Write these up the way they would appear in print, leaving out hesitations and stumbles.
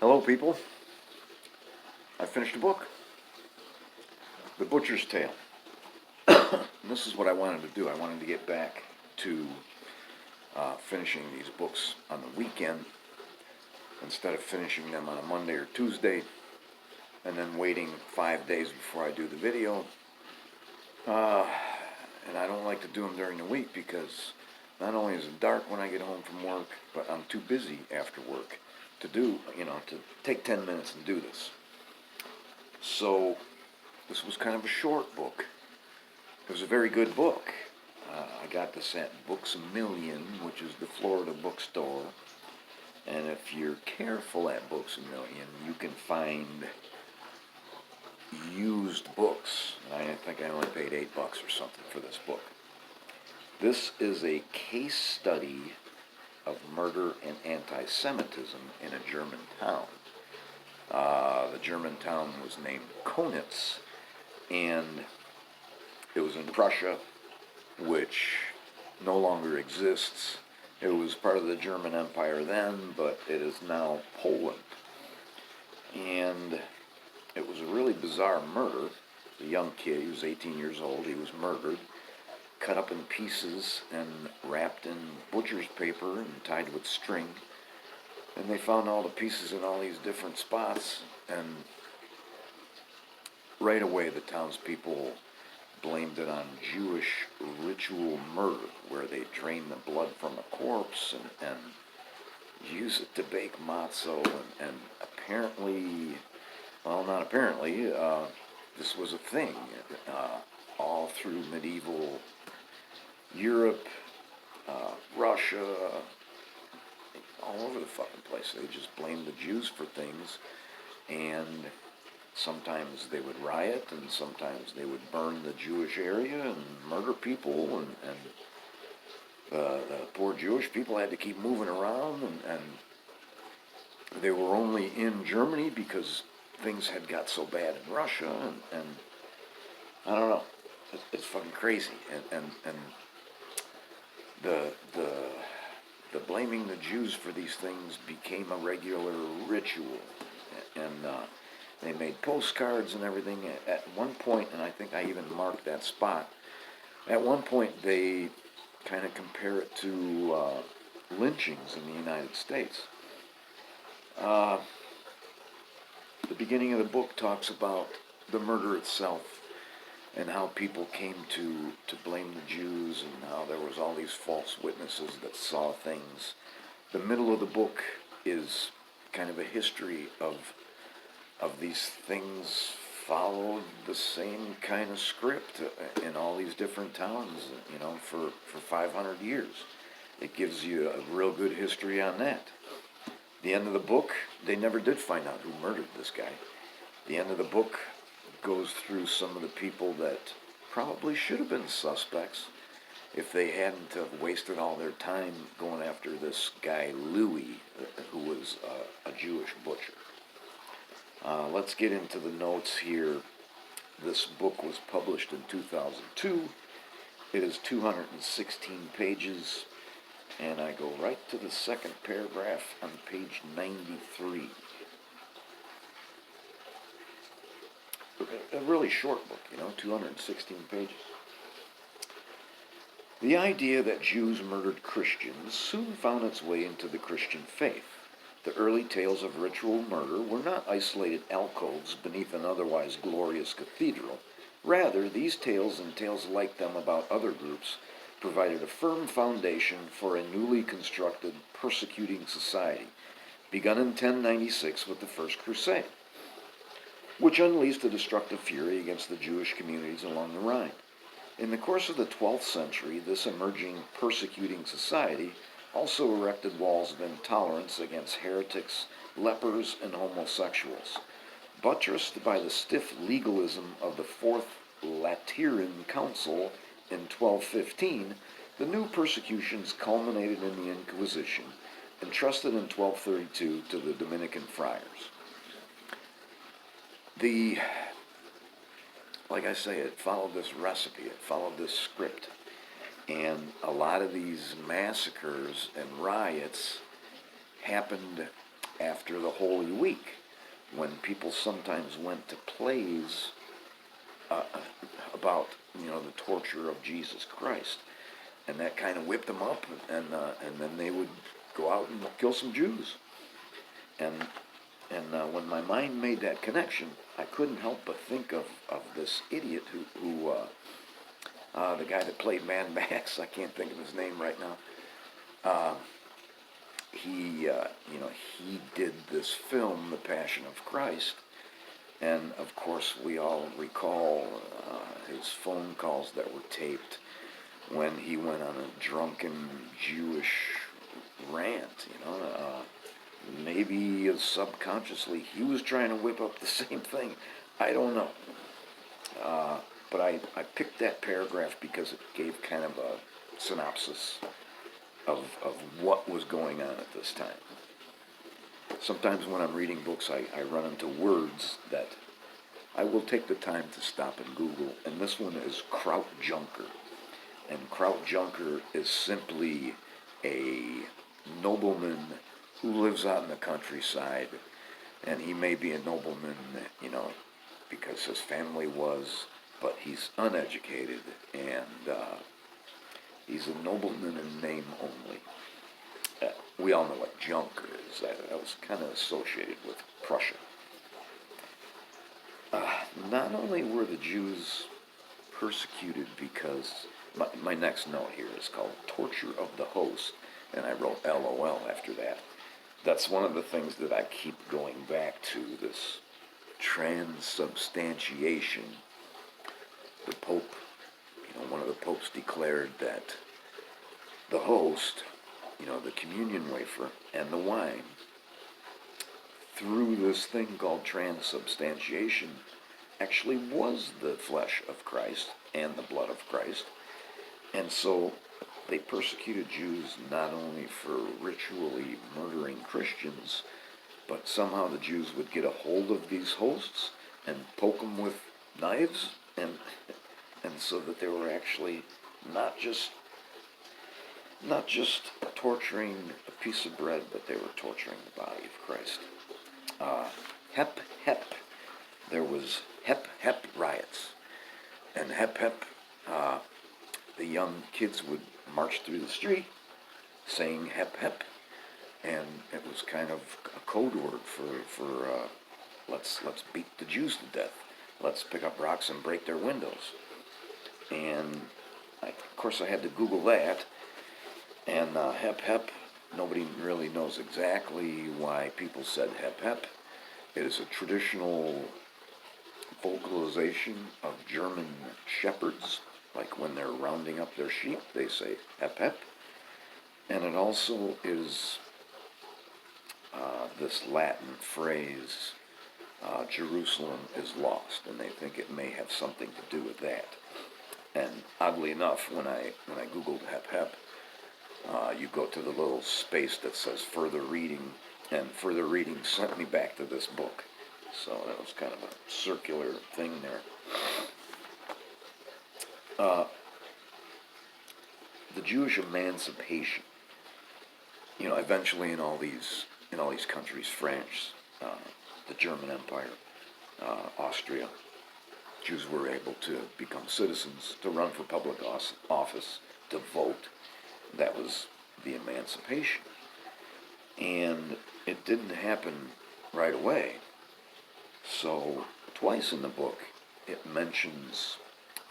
Hello, people. I finished a book, The Butcher's Tale. And this is what I wanted to do. I wanted to get back to finishing these books on the weekend instead of finishing them on a Monday or Tuesday and then waiting 5 days before I do the video. And I don't like to do them during the week because not only is it dark when I get home from work, but I'm too busy after work to do, to take 10 minutes and do this. So this was kind of a short book. It was a very good book. I got this at Books A Million, which is the Florida bookstore. And if you're careful at Books A Million, you can find used books. I think I only paid $8 or something for this book. This is a case study of murder and anti-Semitism in a German town. The German town was named Konitz, and it was in Prussia, which no longer exists. It was part of the German Empire then, but it is now Poland. And it was a really bizarre murder. The young kid, he was 18 years old, he was murdered, cut up in pieces and wrapped in butcher's paper and tied with string. And they found all the pieces in all these different spots, and right away the townspeople blamed it on Jewish ritual murder, where they drain the blood from a corpse and use it to bake matzo, and apparently, well, not apparently, this was a thing all through medieval Europe, Russia, all over the fucking place. They just blamed the Jews for things, and sometimes they would riot, and sometimes they would burn the Jewish area and murder people, and the poor Jewish people had to keep moving around, and they were only in Germany because things had got so bad in Russia, and I don't know, it's fucking crazy, and the blaming the Jews for these things became a regular ritual, and they made postcards and everything. At one point, and I think I even marked that spot, at one point they kind of compare it to lynchings in the United States. The beginning of the book talks about the murder itself and how people came to blame the Jews, and how there was all these false witnesses that saw things. The middle of the book is kind of a history of these things followed the same kind of script in all these different towns, for 500 years. It gives you a real good history on that. The end of the book, they never did find out who murdered this guy. The end of the book goes through some of the people that probably should have been suspects if they hadn't have wasted all their time going after this guy Louis, who was a Jewish butcher. Let's get into the notes here. This book was published in 2002. It is 216 pages, and I go right to the second paragraph on page 93. A really short book, 216 pages. The idea that Jews murdered Christians soon found its way into the Christian faith. The early tales of ritual murder were not isolated alcoves beneath an otherwise glorious cathedral. Rather, these tales and tales like them about other groups provided a firm foundation for a newly constructed persecuting society, begun in 1096 with the First Crusade, which unleashed a destructive fury against the Jewish communities along the Rhine. In the course of the 12th century, this emerging persecuting society also erected walls of intolerance against heretics, lepers, and homosexuals. Buttressed by the stiff legalism of the Fourth Lateran Council in 1215, the new persecutions culminated in the Inquisition, entrusted in 1232 to the Dominican friars. Like I say, it followed this recipe, it followed this script. And a lot of these massacres and riots happened after the Holy Week, when people sometimes went to plays uh, about, the torture of Jesus Christ, and that kind of whipped them up, and then they would go out and kill some Jews. And when my mind made that connection, I couldn't help but think of this idiot who the guy that played Mad Max. I can't think of his name right now. He did this film, The Passion of Christ, and of course we all recall his phone calls that were taped when he went on a drunken Jewish rant. Maybe subconsciously he was trying to whip up the same thing. I don't know. But I picked that paragraph because it gave kind of a synopsis of what was going on at this time. Sometimes when I'm reading books, I run into words that I will take the time to stop and Google, and this one is Kraut Junker. And Kraut Junker is simply a nobleman who lives out in the countryside, and he may be a nobleman, because his family was, but he's uneducated, and he's a nobleman in name only. We all know what Junker is. That was kind of associated with Prussia. Not only were the Jews persecuted because, my next note here is called Torture of the Host, and I wrote LOL after that. That's one of the things that I keep going back to, this transubstantiation. The Pope, one of the popes declared that the host, the communion wafer and the wine, through this thing called transubstantiation, actually was the flesh of Christ and the blood of Christ. And so they persecuted Jews not only for ritually murdering Christians, but somehow the Jews would get a hold of these hosts and poke them with knives, and so that they were actually not just torturing a piece of bread, but they were torturing the body of Christ. Hep, hep. There was hep, hep riots. And hep, hep, the young kids would march through the street saying hep, hep. And it was kind of a code word for let's beat the Jews to death. Let's pick up rocks and break their windows. And of course I had to Google that. And hep, hep, nobody really knows exactly why people said hep, hep. It is a traditional vocalization of German shepherds, like when they're rounding up their sheep, they say hep, hep. And it also is this Latin phrase, Jerusalem is lost, and they think it may have something to do with that. And oddly enough, when I Googled hep, hep, you go to the little space that says further reading, and further reading sent me back to this book. So that was kind of a circular thing there. The Jewish emancipation, eventually in all these countries, France, the German Empire, Austria, Jews were able to become citizens, to run for public office, to vote. That was the emancipation. And it didn't happen right away. So twice in the book it mentions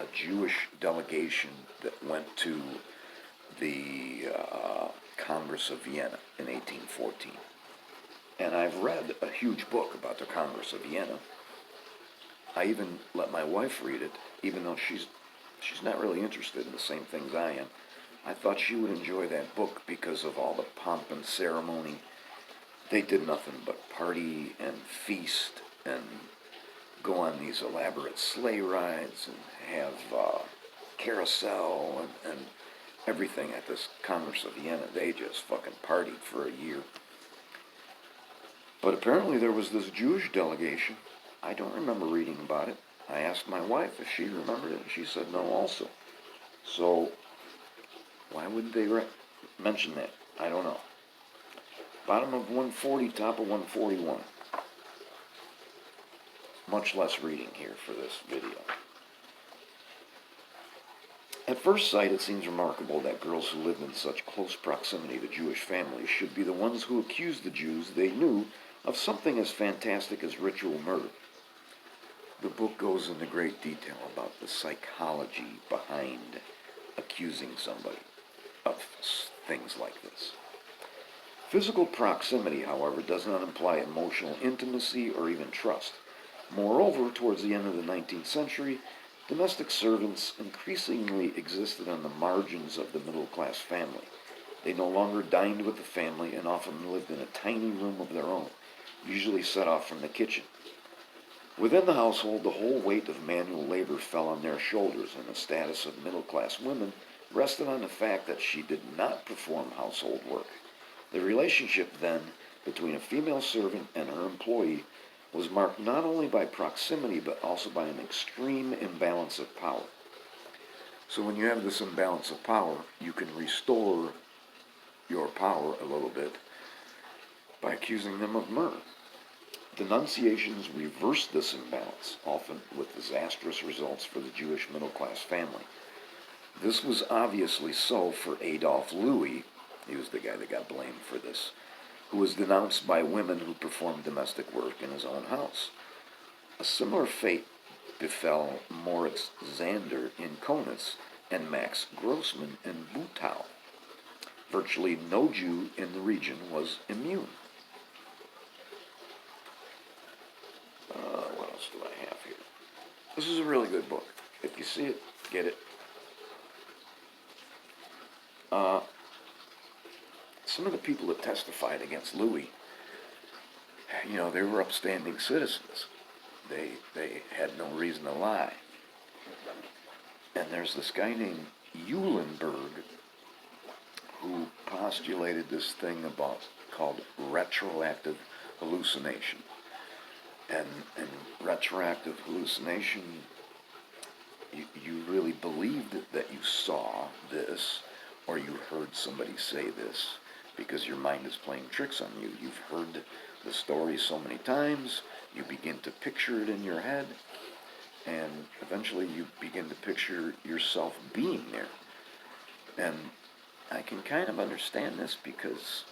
a Jewish delegation that went to the Congress of Vienna in 1814. And I've read a huge book about the Congress of Vienna. I even let my wife read it, even though she's not really interested in the same things I am. I thought she would enjoy that book because of all the pomp and ceremony. They did nothing but party and feast and go on these elaborate sleigh rides and have carousel and everything at this Congress of Vienna. They just fucking partied for a year. But apparently there was this Jewish delegation. I don't remember reading about it. I asked my wife if she remembered it, and she said no also. So why would they mention that? I don't know. Bottom of 140, top of 141. Much less reading here for this video. At first sight, it seems remarkable that girls who lived in such close proximity to Jewish families should be the ones who accused the Jews they knew of something as fantastic as ritual murder. The book goes into great detail about the psychology behind accusing somebody of things like this. Physical proximity, however, does not imply emotional intimacy or even trust. Moreover, towards the end of the 19th century, domestic servants increasingly existed on the margins of the middle-class family. They no longer dined with the family and often lived in a tiny room of their own, usually set off from the kitchen. Within the household, the whole weight of manual labor fell on their shoulders, and the status of middle-class women rested on the fact that she did not perform household work. The relationship, then, between a female servant and her employee was marked not only by proximity, but also by an extreme imbalance of power. So when you have this imbalance of power, you can restore your power a little bit by accusing them of murder. Denunciations reversed this imbalance, often with disastrous results for the Jewish middle-class family. This was obviously so for Adolf Louis, he was the guy that got blamed for this, who was denounced by women who performed domestic work in his own house. A similar fate befell Moritz Zander in Konitz and Max Grossman in Butau. Virtually no Jew in the region was immune. What else do I have here? This is a really good book. If you see it, get it. Some of the people that testified against Louis, they were upstanding citizens. They had no reason to lie. And there's this guy named Eulenberg who postulated this thing called retroactive hallucination. And retroactive hallucination, you really believed that you saw this or you heard somebody say this because your mind is playing tricks on you. You've heard the story so many times, you begin to picture it in your head, and eventually you begin to picture yourself being there. And I can kind of understand this because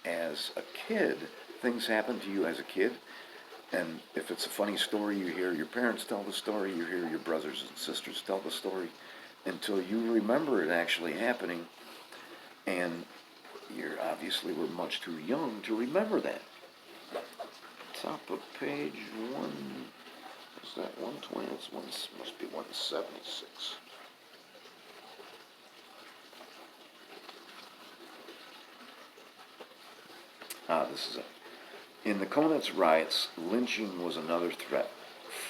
as a kid, things happen to you as a kid, and if it's a funny story, you hear your parents tell the story, you hear your brothers and sisters tell the story, until you remember it actually happening, and you obviously were much too young to remember that. Top of page 1, is that 120? It's must be 176. This is it. In the Konitz riots, lynching was another threat,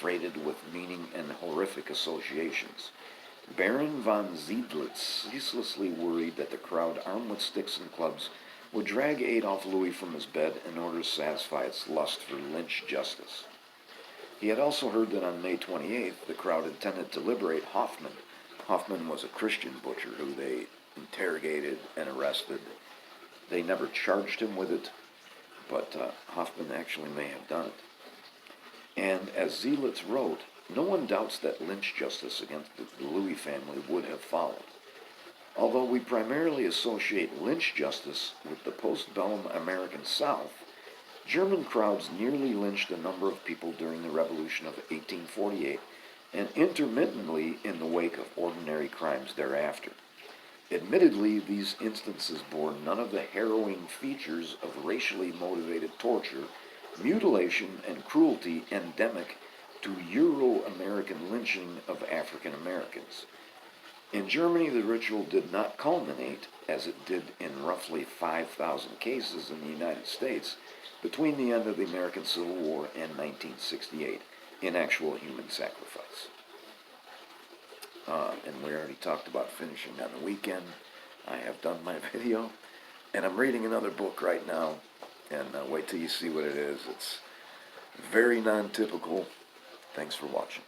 freighted with meaning and horrific associations. Baron von Ziedlitz ceaselessly worried that the crowd, armed with sticks and clubs, would drag Adolf Louis from his bed in order to satisfy its lust for lynch justice. He had also heard that on May 28th, the crowd intended to liberate Hoffman. Hoffman was a Christian butcher who they interrogated and arrested. They never charged him with it, but Hoffman actually may have done it. And as Zielitz wrote, no one doubts that lynch justice against the Louis family would have followed. Although we primarily associate lynch justice with the postbellum American South, German crowds nearly lynched a number of people during the Revolution of 1848 and intermittently in the wake of ordinary crimes thereafter. Admittedly, these instances bore none of the harrowing features of racially motivated torture, mutilation, and cruelty endemic to Euro-American lynching of African Americans. In Germany, the ritual did not culminate, as it did in roughly 5,000 cases in the United States, between the end of the American Civil War and 1968, in actual human sacrifice. And we already talked about finishing on the weekend. I have done my video, and I'm reading another book right now, and wait till you see what it is. It's very non-typical. Thanks for watching.